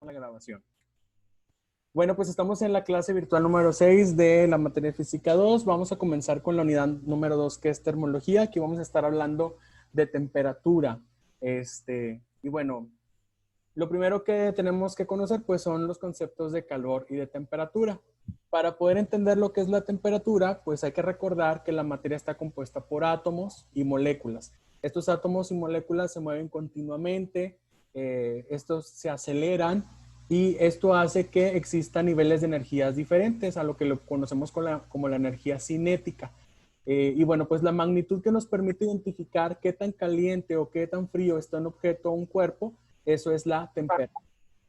la grabación. Bueno, pues estamos en la clase virtual número 6 de la materia de física 2. Vamos a comenzar con la unidad número 2, que es termología. Aquí vamos a estar hablando de temperatura. Y bueno, lo primero que tenemos que conocer pues son los conceptos de calor y de temperatura. Para poder entender lo que es la temperatura, pues hay que recordar que la materia está compuesta por átomos y moléculas. Estos átomos y moléculas se mueven continuamente, estos se aceleran y esto hace que existan niveles de energías diferentes a lo que lo conocemos como la energía cinética. Y bueno, pues la magnitud que nos permite identificar qué tan caliente o qué tan frío está un objeto o un cuerpo, eso es la temperatura.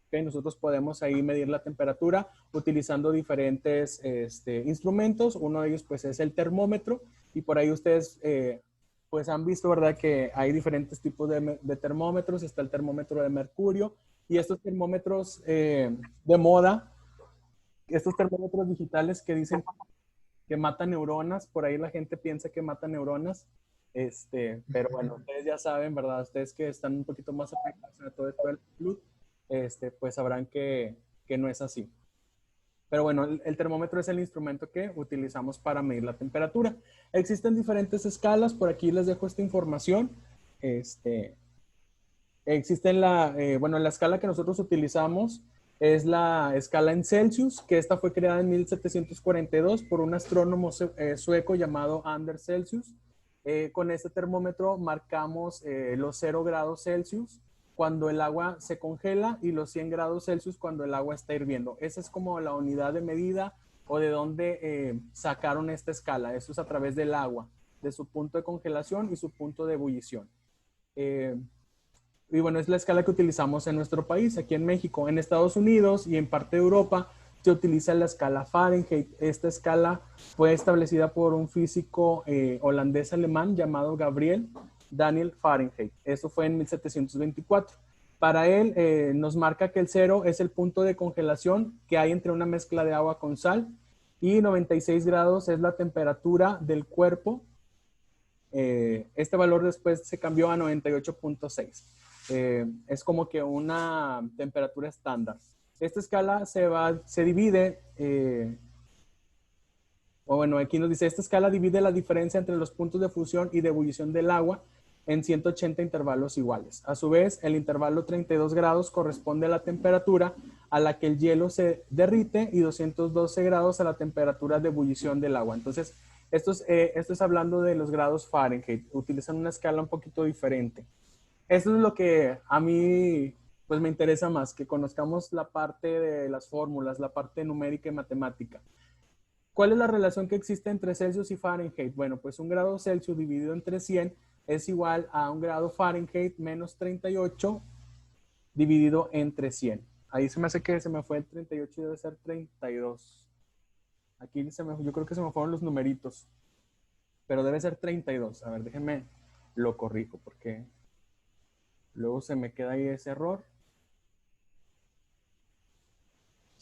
¿Okay? Nosotros podemos ahí medir la temperatura utilizando diferentes instrumentos. Uno de ellos pues es el termómetro y por ahí ustedes pues han visto, ¿verdad? Que hay diferentes tipos de termómetros. Está el termómetro de mercurio y estos termómetros de moda, estos termómetros digitales que dicen que matan neuronas, por ahí la gente piensa que matan neuronas, pero bueno, ustedes ya saben, ¿verdad? Ustedes que están un poquito más aplicados a todo esto del Bluetooth, pues sabrán que no es así. Pero bueno, el termómetro es el instrumento que utilizamos para medir la temperatura. Existen diferentes escalas, por aquí les dejo esta información. Existe la escala que nosotros utilizamos es la escala en Celsius, que esta fue creada en 1742 por un astrónomo sueco llamado Anders Celsius. Con este termómetro marcamos los 0 grados Celsius cuando el agua se congela y los 100 grados Celsius cuando el agua está hirviendo. Esa es como la unidad de medida o de dónde sacaron esta escala. Eso es a través del agua, de su punto de congelación y su punto de ebullición. Y bueno, es la escala que utilizamos en nuestro país, aquí en México. En Estados Unidos y en parte de Europa se utiliza la escala Fahrenheit. Esta escala fue establecida por un físico holandés-alemán llamado Gabriel Daniel Fahrenheit. Eso fue en 1724. Para él nos marca que el 0 es el punto de congelación que hay entre una mezcla de agua con sal y 96 grados es la temperatura del cuerpo. Este valor después se cambió a 98.6. Es como que una temperatura estándar. Esta escala se divide, aquí nos dice, esta escala divide la diferencia entre los puntos de fusión y de ebullición del agua en 180 intervalos iguales. A su vez, el intervalo 32 grados corresponde a la temperatura a la que el hielo se derrite y 212 grados a la temperatura de ebullición del agua. Entonces, esto es hablando de los grados Fahrenheit. Utilizan una escala un poquito diferente. Eso es lo que a mí pues me interesa más, que conozcamos la parte de las fórmulas, la parte numérica y matemática. ¿Cuál es la relación que existe entre Celsius y Fahrenheit? Bueno, pues un grado Celsius dividido entre 100 es igual a un grado Fahrenheit menos 38 dividido entre 100. Ahí se me hace que se me fue el 38 y debe ser 32. Aquí yo creo que se me fueron los numeritos, pero debe ser 32. A ver, déjenme lo corrijo porque luego se me queda ahí ese error.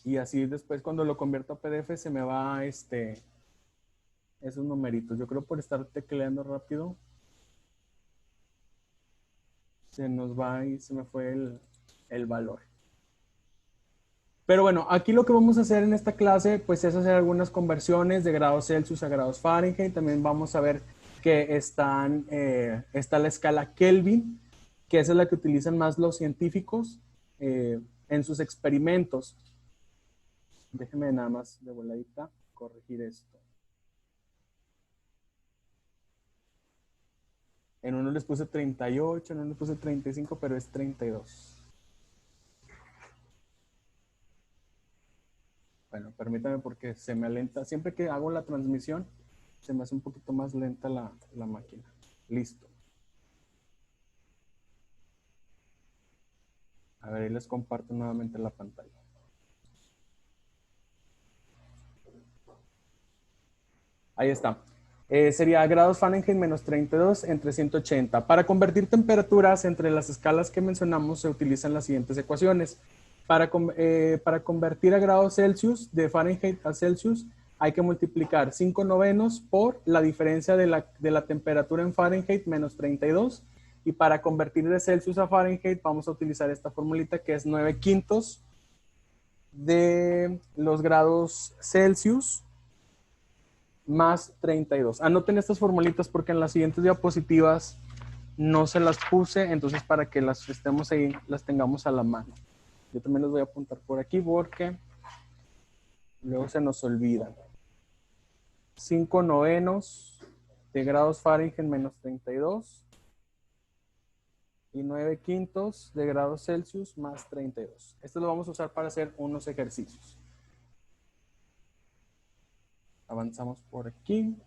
Y así después cuando lo convierto a PDF se me va esos numeritos. Yo creo por estar tecleando rápido se nos va y se me fue el valor. Pero bueno, aquí lo que vamos a hacer en esta clase pues es hacer algunas conversiones de grados Celsius a grados Fahrenheit. También vamos a ver que está la escala Kelvin, que esa es la que utilizan más los científicos en sus experimentos. Déjenme nada más de voladita corregir esto. En uno les puse 38, en uno les puse 35, pero es 32. Bueno, permítame porque se me alenta. Siempre que hago la transmisión, se me hace un poquito más lenta la máquina. Listo. A ver, ahí les comparto nuevamente la pantalla. Ahí está. Sería grados Fahrenheit menos 32 entre 180. Para convertir temperaturas entre las escalas que mencionamos se utilizan las siguientes ecuaciones. Para convertir a grados Celsius, de Fahrenheit a Celsius, hay que multiplicar 5 novenos por la diferencia de la temperatura en Fahrenheit menos 32. Y para convertir de Celsius a Fahrenheit vamos a utilizar esta formulita que es 9 quintos de los grados Celsius más 32. Anoten estas formulitas porque en las siguientes diapositivas no se las puse, entonces para que las estemos ahí, las tengamos a la mano. Yo también les voy a apuntar por aquí porque luego se nos olvidan. 5 novenos de grados Fahrenheit menos 32 y 9 quintos de grados Celsius más 32. Esto lo vamos a usar para hacer unos ejercicios. Avanzamos por aquí.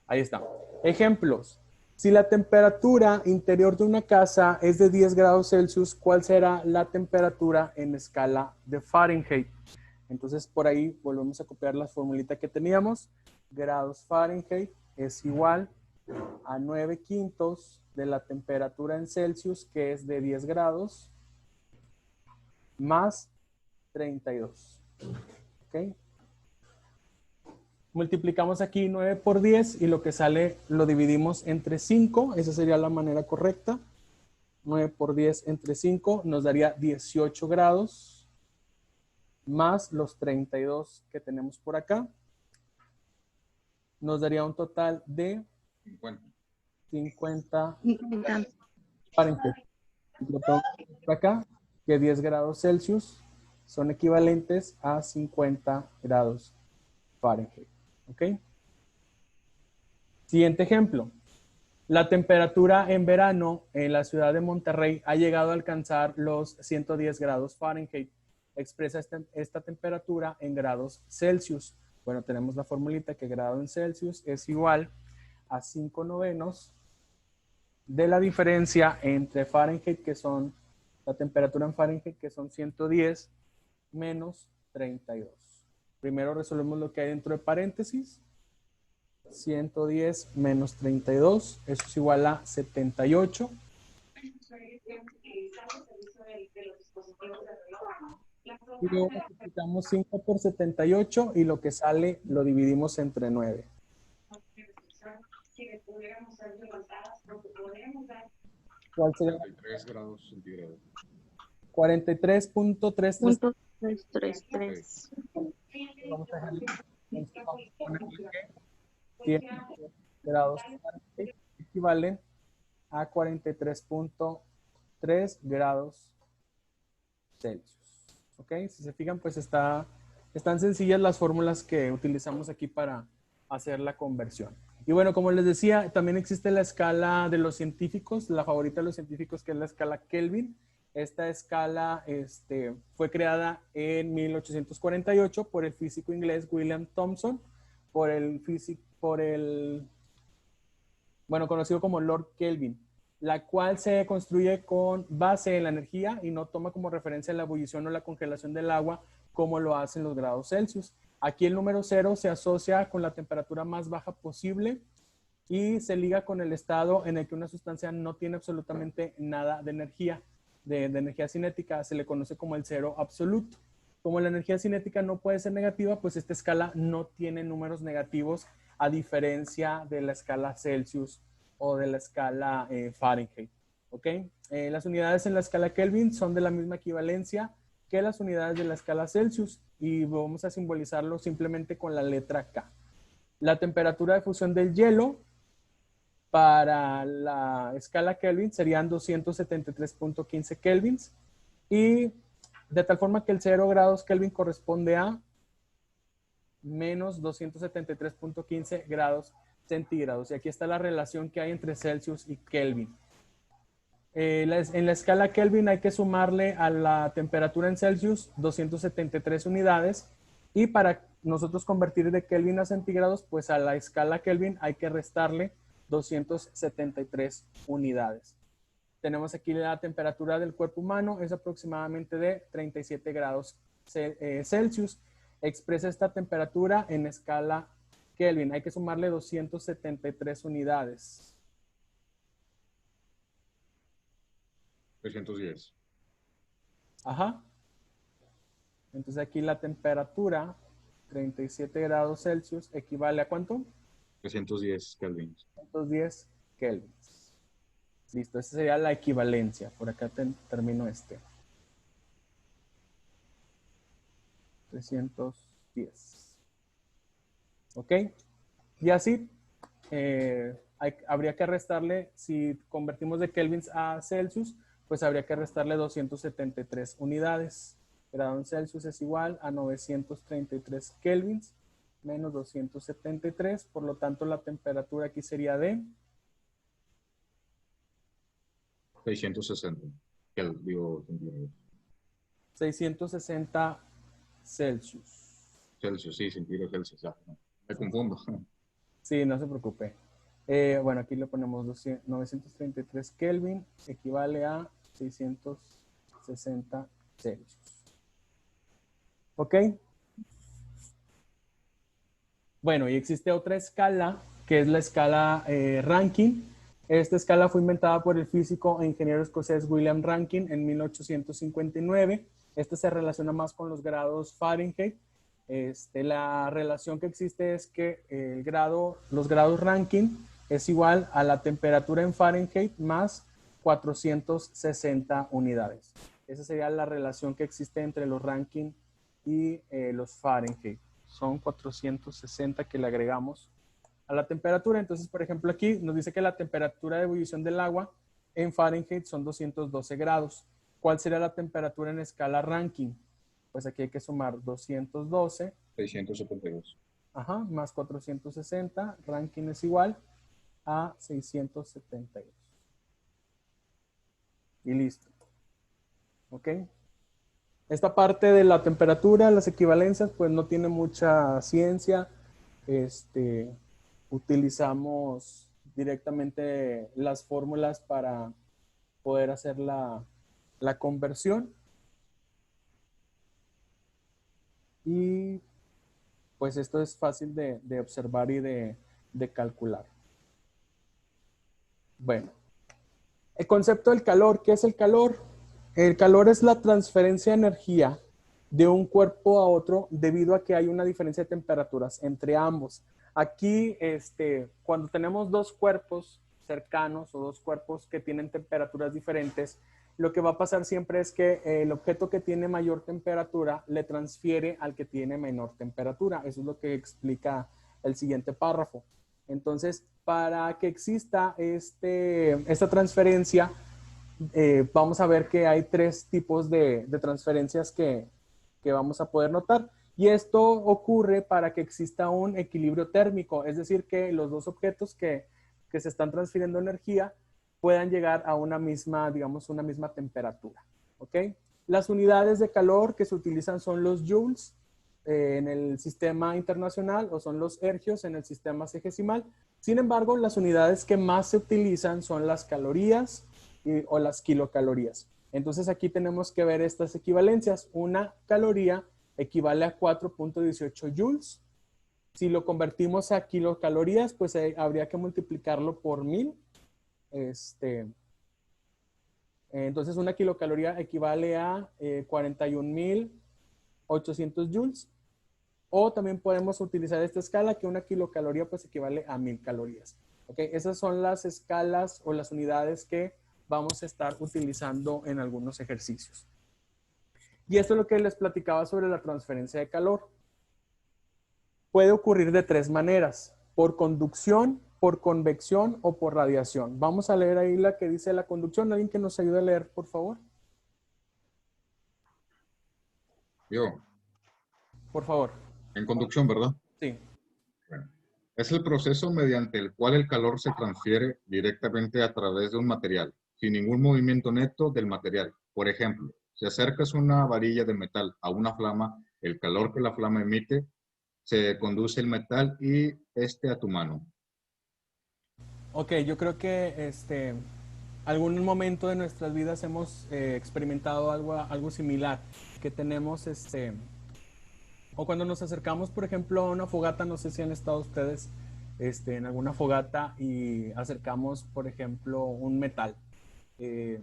Ahí está. Ejemplos. Si la temperatura interior de una casa es de 10 grados Celsius, ¿cuál será la temperatura en escala de Fahrenheit? Entonces, por ahí volvemos a copiar la formulita que teníamos. Grados Fahrenheit es igual a 9 quintos de la temperatura en Celsius, que es de 10 grados, más 32. ¿Ok? Multiplicamos aquí 9 por 10 y lo que sale lo dividimos entre 5. Esa sería la manera correcta. 9 por 10 entre 5 nos daría 18 grados más los 32 que tenemos por acá. Nos daría un total de 50 Fahrenheit. Lo tengo por acá, que 10 grados Celsius son equivalentes a 50 grados Fahrenheit. ¿Ok? Siguiente ejemplo. La temperatura en verano en la ciudad de Monterrey ha llegado a alcanzar los 110 grados Fahrenheit. Expresa esta temperatura en grados Celsius. Bueno, tenemos la formulita que grado en Celsius es igual a 5 novenos de la diferencia entre Fahrenheit, que son la temperatura en Fahrenheit, que son 110, menos 32. Primero resolvemos lo que hay dentro de paréntesis. 110 menos 32, eso es igual a 78. Y luego multiplicamos 5 por 78 y lo que sale lo dividimos entre 9. ¿Cuál sería? 43 grados centígrados. 43.333. 333. Vamos a dejarle. Entonces vamos a ponerle que 100 grados equivalen a 43.3 grados Celsius. ¿Ok? Si se fijan, pues están sencillas las fórmulas que utilizamos aquí para hacer la conversión. Y bueno, como les decía, también existe la escala de los científicos, la favorita de los científicos, que es la escala Kelvin. Esta escala fue creada en 1848 por el físico inglés William Thomson, conocido como Lord Kelvin, la cual se construye con base en la energía y no toma como referencia la ebullición o la congelación del agua como lo hacen los grados Celsius. Aquí el número 0 se asocia con la temperatura más baja posible y se liga con el estado en el que una sustancia no tiene absolutamente nada de energía, de energía cinética. Se le conoce como el cero absoluto. Como la energía cinética no puede ser negativa, pues esta escala no tiene números negativos, a diferencia de la escala Celsius o de la escala Fahrenheit. ¿Ok? Las unidades en la escala Kelvin son de la misma equivalencia que las unidades de la escala Celsius y vamos a simbolizarlo simplemente con la letra K. La temperatura de fusión del hielo para la escala Kelvin serían 273.15 kelvins y de tal forma que el 0 grados Kelvin corresponde a menos 273.15 grados centígrados. Y aquí está la relación que hay entre Celsius y Kelvin. En la escala Kelvin hay que sumarle a la temperatura en Celsius 273 unidades y para nosotros convertir de Kelvin a centígrados, pues a la escala Kelvin hay que restarle 273 unidades. Tenemos aquí la temperatura del cuerpo humano, es aproximadamente de 37 grados Celsius. Expresa esta temperatura en escala Kelvin. Hay que sumarle 273 unidades. 310. Ajá. Entonces aquí la temperatura, 37 grados Celsius, equivale a ¿cuánto? 310 kelvins. 310 kelvins. Listo, esa sería la equivalencia. Por acá termino este. 310. ¿Ok? Y así habría que restarle, si convertimos de kelvins a Celsius, pues habría que restarle 273 unidades. Grado en Celsius es igual a 933 kelvins menos 273. Por lo tanto, la temperatura aquí sería de 660. Digo, centígrados. 660 Celsius. Celsius, sí, centígrados Celsius. Ya, no, me confundo. Sí, no se preocupe. Bueno, aquí le ponemos 933 Kelvin, equivale a 660 Celsius. ¿Ok? Bueno, y existe otra escala, que es la escala Rankine. Esta escala fue inventada por el físico e ingeniero escocés William Rankine en 1859. Esta se relaciona más con los grados Fahrenheit. La relación que existe es que los grados Rankine es igual a la temperatura en Fahrenheit más 460 unidades. Esa sería la relación que existe entre los Rankine y los Fahrenheit. Son 460 que le agregamos a la temperatura. Entonces, por ejemplo, aquí nos dice que la temperatura de ebullición del agua en Fahrenheit son 212 grados. ¿Cuál sería la temperatura en escala Rankine? Pues aquí hay que sumar 212. 672. Ajá, más 460. Rankine es igual a 672. Y listo. ¿Ok? Esta parte de la temperatura, las equivalencias, pues no tiene mucha ciencia. Utilizamos directamente las fórmulas para poder hacer la conversión. Y pues esto es fácil de observar y de calcular. Bueno, el concepto del calor, ¿qué es el calor? El calor es la transferencia de energía de un cuerpo a otro debido a que hay una diferencia de temperaturas entre ambos. Aquí, cuando tenemos dos cuerpos cercanos o dos cuerpos que tienen temperaturas diferentes, lo que va a pasar siempre es que el objeto que tiene mayor temperatura le transfiere al que tiene menor temperatura. Eso es lo que explica el siguiente párrafo. Entonces, para que exista esta transferencia, vamos a ver que hay tres tipos de transferencias que vamos a poder notar. Y esto ocurre para que exista un equilibrio térmico, es decir, que los dos objetos que se están transfiriendo energía puedan llegar a una misma, digamos, una misma temperatura. ¿Ok? Las unidades de calor que se utilizan son los joules en el sistema internacional o son los ergios en el sistema sexagesimal. Sin embargo, las unidades que más se utilizan son las calorías o las kilocalorías. Entonces aquí tenemos que ver estas equivalencias. Una caloría equivale a 4.18 joules. Si lo convertimos a kilocalorías, pues habría que multiplicarlo por 1000. Entonces una kilocaloría equivale a 41.800 joules. O también podemos utilizar esta escala, que una kilocaloría pues equivale a 1000 calorías. ¿Okay? Esas son las escalas o las unidades que vamos a estar utilizando en algunos ejercicios. Y esto es lo que les platicaba sobre la transferencia de calor. Puede ocurrir de tres maneras: por conducción, por convección o por radiación. Vamos a leer ahí la que dice la conducción. ¿Alguien que nos ayude a leer, por favor? Yo, Por favor. en conducción, ¿verdad? Sí. Bueno, es el proceso mediante el cual el calor se transfiere directamente a través de un material, sin ningún movimiento neto del material. Por ejemplo, si acercas una varilla de metal a una flama, el calor que la flama emite se conduce el metal y este a tu mano. Ok, yo creo que algún momento de nuestras vidas hemos experimentado algo similar, que tenemos o cuando nos acercamos, por ejemplo, a una fogata. No sé si han estado ustedes en alguna fogata y acercamos, por ejemplo, un metal. Eh,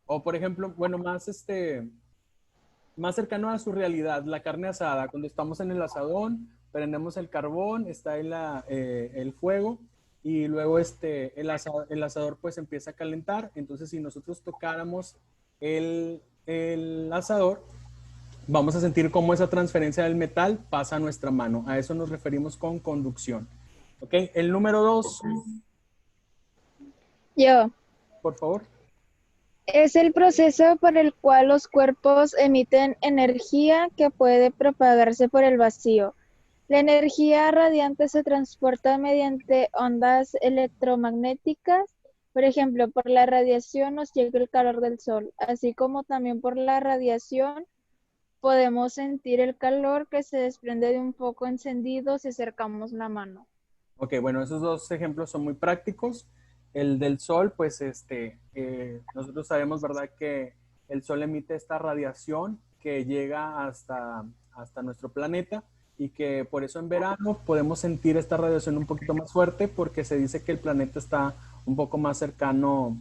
o, por ejemplo, bueno, más cercano a su realidad, la carne asada. Cuando estamos en el asadón, prendemos el carbón, está ahí el fuego y luego el asador pues empieza a calentar. Entonces si nosotros tocáramos el asador, vamos a sentir cómo esa transferencia del metal pasa a nuestra mano. A eso nos referimos con conducción. ¿Ok? El número 2, Ok. Yo. por favor. Es el proceso por el cual los cuerpos emiten energía que puede propagarse por el vacío. La energía radiante se transporta mediante ondas electromagnéticas. Por ejemplo, por la radiación nos llega el calor del sol, así como también por la radiación podemos sentir el calor que se desprende de un foco encendido si acercamos la mano. Ok, bueno, esos dos ejemplos son muy prácticos. El del sol, pues nosotros sabemos, ¿verdad?, que el sol emite esta radiación que llega hasta nuestro planeta y que por eso en verano podemos sentir esta radiación un poquito más fuerte porque se dice que el planeta está un poco más cercano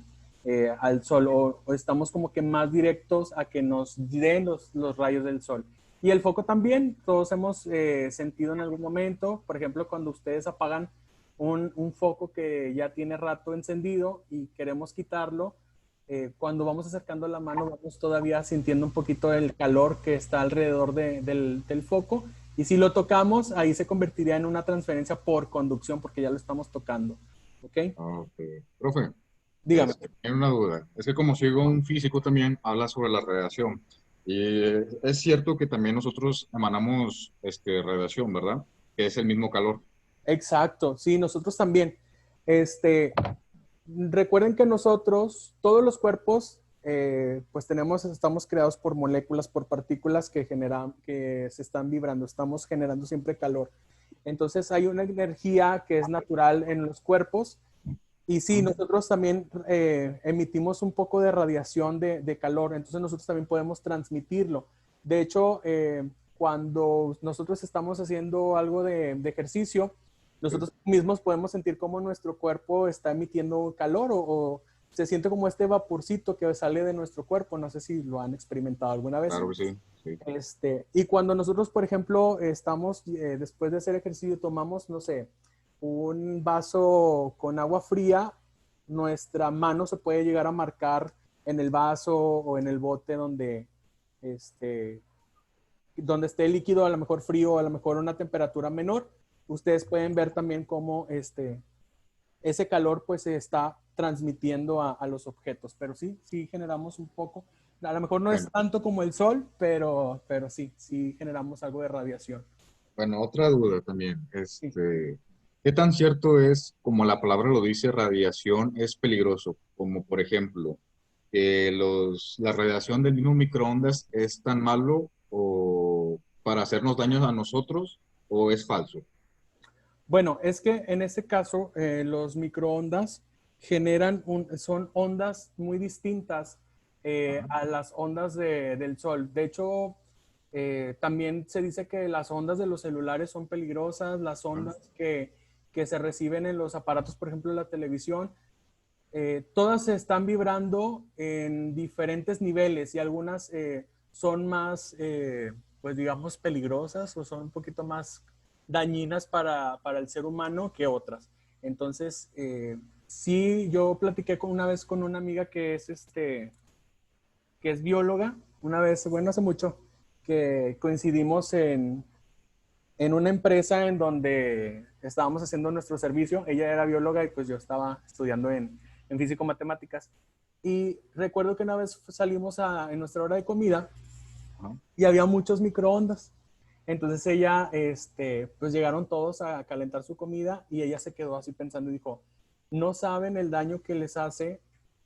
al sol o estamos como que más directos a que nos den los rayos del sol. Y el foco también, todos hemos sentido en algún momento, por ejemplo, cuando ustedes apagan un foco que ya tiene rato encendido y queremos quitarlo, cuando vamos acercando la mano vamos todavía sintiendo un poquito el calor que está alrededor del foco y si lo tocamos ahí se convertiría en una transferencia por conducción porque ya lo estamos tocando. ¿Ok? Ok. Profe, Dígame. tengo una duda. Es que como sigo un físico también, habla sobre la radiación. Y es cierto que también nosotros emanamos radiación, ¿verdad? Que es el mismo calor. Exacto, sí, nosotros también. Este, Recuerden que nosotros, todos los cuerpos, pues estamos creados por moléculas, por partículas que se están vibrando, estamos generando siempre calor. Entonces hay una energía que es natural en los cuerpos y sí, nosotros también emitimos un poco de radiación de calor, entonces nosotros también podemos transmitirlo. De hecho, cuando nosotros estamos haciendo algo de ejercicio, nosotros mismos podemos sentir cómo nuestro cuerpo está emitiendo calor o se siente como este vaporcito que sale de nuestro cuerpo. No sé si lo han experimentado alguna vez. Claro que sí, sí. Y cuando nosotros, por ejemplo, estamos, después de hacer ejercicio, tomamos, no sé, un vaso con agua fría, nuestra mano se puede llegar a marcar en el vaso o en el bote este, donde esté el líquido, a lo mejor frío, a lo mejor una temperatura menor. Ustedes pueden ver también cómo ese calor pues se está transmitiendo a los objetos, pero sí, sí generamos un poco, a lo mejor no es Bueno, tanto como el sol, pero sí, sí generamos algo de radiación. bueno, otra duda también. Sí. ¿Qué tan cierto es, como la palabra lo dice, radiación es peligroso? Como por ejemplo, que la radiación del mismo microondas es tan malo o para hacernos daños a nosotros o es falso. Bueno, es que en este caso los microondas son ondas muy distintas Ajá. a las ondas del sol. De hecho, también se dice que las ondas de los celulares son peligrosas, las Ah, ondas que se reciben en los aparatos, por ejemplo, la televisión, todas se están vibrando en diferentes niveles y algunas son más, pues digamos, peligrosas o son un poquito más dañinas para el ser humano que otras. Entonces, sí, yo platiqué una vez con una amiga que es bióloga, una vez, bueno, hace mucho, que coincidimos en una empresa en donde estábamos haciendo nuestro servicio. Ella era bióloga y pues yo estaba estudiando en físico-matemáticas. Y recuerdo que una vez salimos en nuestra hora de comida ajá. y había muchos microondas. Entonces ella, pues llegaron todos a calentar su comida y ella se quedó así pensando y dijo, no saben el daño que les hace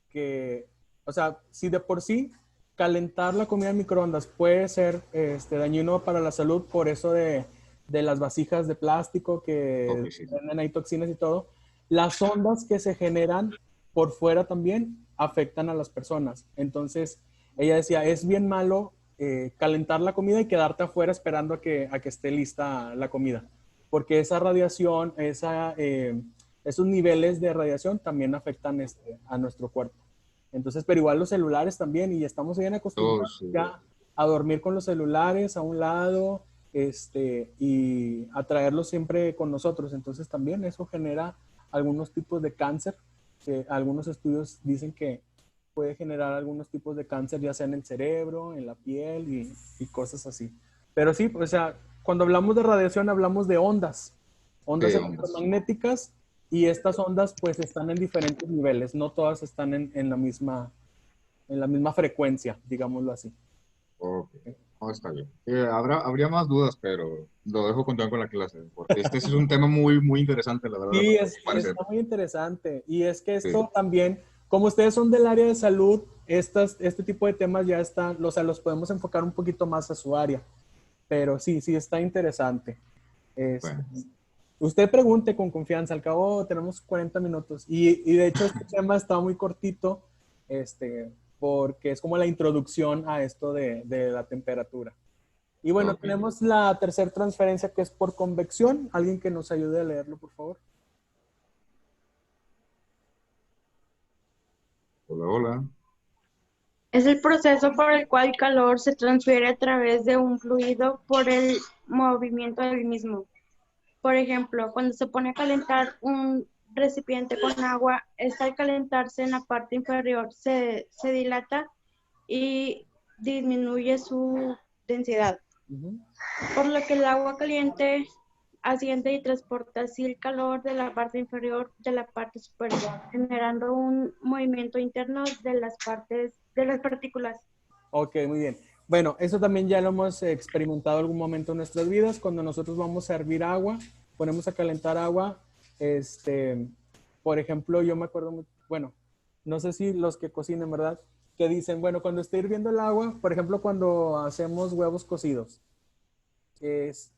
que, o sea, si de por sí calentar la comida en microondas puede ser dañino para la salud por eso de las vasijas de plástico que Ok, sí, sí. tienen ahí toxinas y todo, las ondas que se generan por fuera también afectan a las personas. Entonces, ella decía, es bien malo calentar la comida y quedarte afuera esperando a que esté lista la comida, porque esa radiación, esos niveles de radiación también afectan a nuestro cuerpo. Entonces, pero igual los celulares también, y estamos bien Oh, acostumbrados sí. ya a dormir con los celulares a un lado, y a traerlos siempre con nosotros. Entonces también eso genera algunos tipos de cáncer, que algunos estudios dicen que puede generar algunos tipos de cáncer, ya sea en el cerebro, en la piel y cosas así. Pero sí, o sea, cuando hablamos de radiación hablamos de ondas, ondas Sí, ondas. electromagnéticas, y estas ondas pues están en diferentes niveles, no todas están en la misma frecuencia, digámoslo así. Ok. No, está bien. Habría más dudas, pero lo dejo continuar con la clase, porque este sí es un tema muy, muy interesante, la verdad, Sí, a mi parecer. está muy interesante. Y es que Sí. esto también, como ustedes son del área de salud, este tipo de temas ya están, o sea, los podemos enfocar un poquito más a su área. Pero sí, sí, está interesante. Este, Bueno, usted pregunte con confianza, al cabo tenemos 40 minutos. Y de hecho este tema está muy cortito, porque es como la introducción a esto de la temperatura. Y bueno, ok. tenemos la tercera transferencia que es por convección. ¿Alguien que nos ayude a leerlo, por favor? Hola, hola. Es el proceso por el cual el calor se transfiere a través de un fluido por el movimiento del mismo. Por ejemplo, cuando se pone a calentar un recipiente con agua, esta al calentarse en la parte inferior se dilata y disminuye su densidad, Ujú. por lo que el agua caliente asciende y transporta así el calor de la parte inferior de la parte superior, generando un movimiento interno de las partículas. Ok, muy bien. Bueno, eso también ya lo hemos experimentado algún momento en nuestras vidas. Cuando nosotros vamos a hervir agua, ponemos a calentar agua, este, por ejemplo, yo me acuerdo, bueno, no sé si los que cocinen, ¿verdad? Que dicen, bueno, cuando esté hirviendo el agua, por ejemplo, cuando hacemos huevos cocidos, es,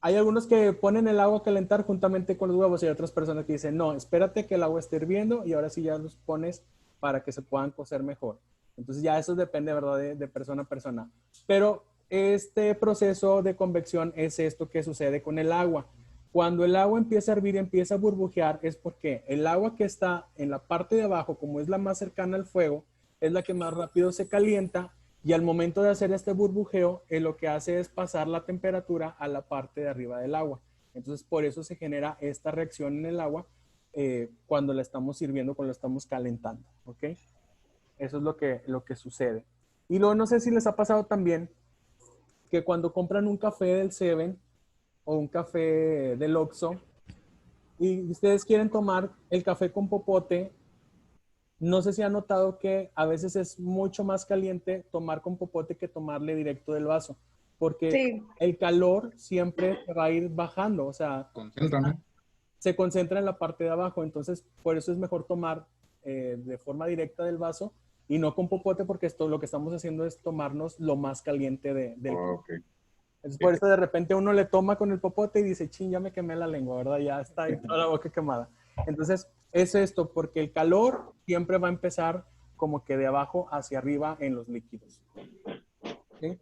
hay algunos que ponen el agua a calentar juntamente con los huevos y hay otras personas que dicen, no, espérate que el agua esté hirviendo y ahora sí ya los pones para que se puedan cocer mejor. Entonces ya eso depende, ¿verdad? De persona a persona. Pero este proceso de convección es esto que sucede con el agua. Cuando el agua empieza a hervir, empieza a burbujear, es porque el agua que está en la parte de abajo, como es la más cercana al fuego, es la que más rápido se calienta y al momento de hacer este burbujeo, lo que hace es pasar la temperatura a la parte de arriba del agua. Entonces, por eso se genera esta reacción en el agua cuando la estamos sirviendo, cuando la estamos calentando. ¿Ok? Eso es lo que sucede. Y luego no sé si les ha pasado también que cuando compran un café del Seven o un café del Oxxo y ustedes quieren tomar el café con popote, no sé si han notado que a veces es mucho más caliente tomar con popote que tomarle directo del vaso, porque Sí, el calor siempre se va a ir bajando, o sea, Concéntrame. se concentra en la parte de abajo, entonces por eso es mejor tomar de forma directa del vaso y no con popote, porque esto lo que estamos haciendo es tomarnos lo más caliente del café. Ok. Entonces, Sí. por eso de repente uno le toma con el popote y dice, ching, ya me quemé la lengua, ¿verdad? Ya está ahí toda la boca quemada. Entonces, es esto, porque el calor siempre va a empezar como que de abajo hacia arriba en los líquidos. ¿Sí?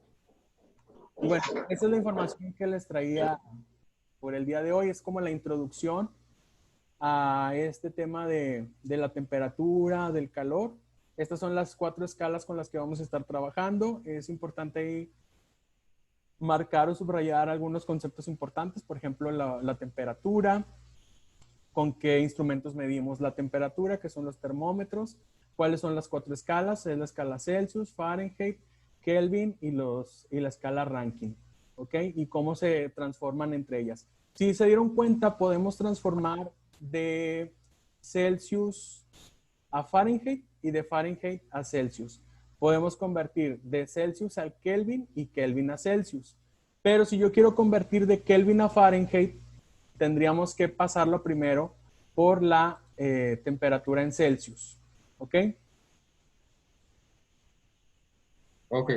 Y bueno, esa es la información que les traía por el día de hoy. Es como la introducción a este tema de la temperatura, del calor. Estas son las 4 escalas con las que vamos a estar trabajando. Es importante ahí marcar o subrayar algunos conceptos importantes, por ejemplo, la temperatura, con qué instrumentos medimos la temperatura, que son los termómetros, cuáles son las 4 escalas, es la escala Celsius, Fahrenheit, Kelvin y la escala Rankine, ¿ok? Y cómo se transforman entre ellas. Si se dieron cuenta, podemos transformar de Celsius a Fahrenheit y de Fahrenheit a Celsius. Podemos convertir de Celsius a Kelvin y Kelvin a Celsius. Pero si yo quiero convertir de Kelvin a Fahrenheit, tendríamos que pasarlo primero por la temperatura en Celsius. ¿Ok? Ok.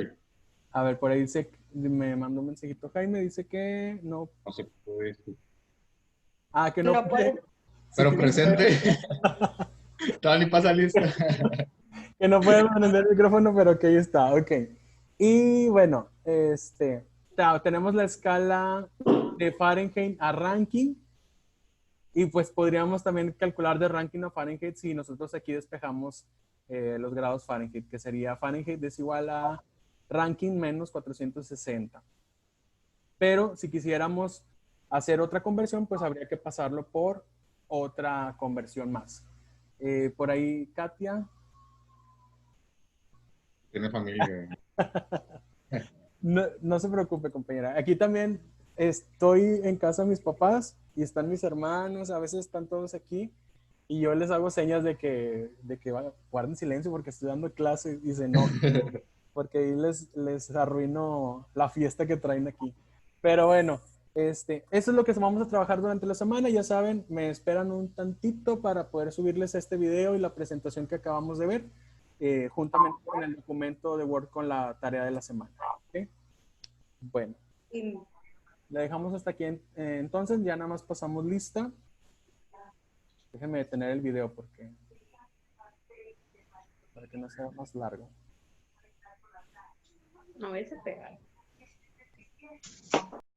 A ver, por ahí dice, me mandó un mensajito Jaime, dice que no. No se puede. Ah, que no no puede. puede. Sí, Pero que no puede, presente. Todavía ni pasa lista. que no puede prender el micrófono, pero que ahí está. Ok. Y bueno, tenemos la escala de Fahrenheit a Rankine. Y pues podríamos también calcular de Rankine a Fahrenheit si nosotros aquí despejamos los grados Fahrenheit, que sería Fahrenheit es igual a Rankine menos 460. Pero si quisiéramos hacer otra conversión, pues habría que pasarlo por otra conversión más. Por ahí, Katia. Tiene familia. No, no se preocupe, compañera. Aquí también estoy en casa de mis papás y están mis hermanos, a veces están todos aquí y yo les hago señas de que guarden silencio porque estoy dando clases y se enojan porque ahí les arruino la fiesta que traen aquí. Pero bueno, eso es lo que vamos a trabajar durante la semana. Ya saben, me esperan un tantito para poder subirles este video y la presentación que acabamos de ver, juntamente con el documento de Word con la tarea de la semana. ¿Ok? Bueno, Sí. la dejamos hasta aquí. Entonces ya nada más pasamos lista. Déjenme detener el video para que no sea más largo. No vayas a pegar.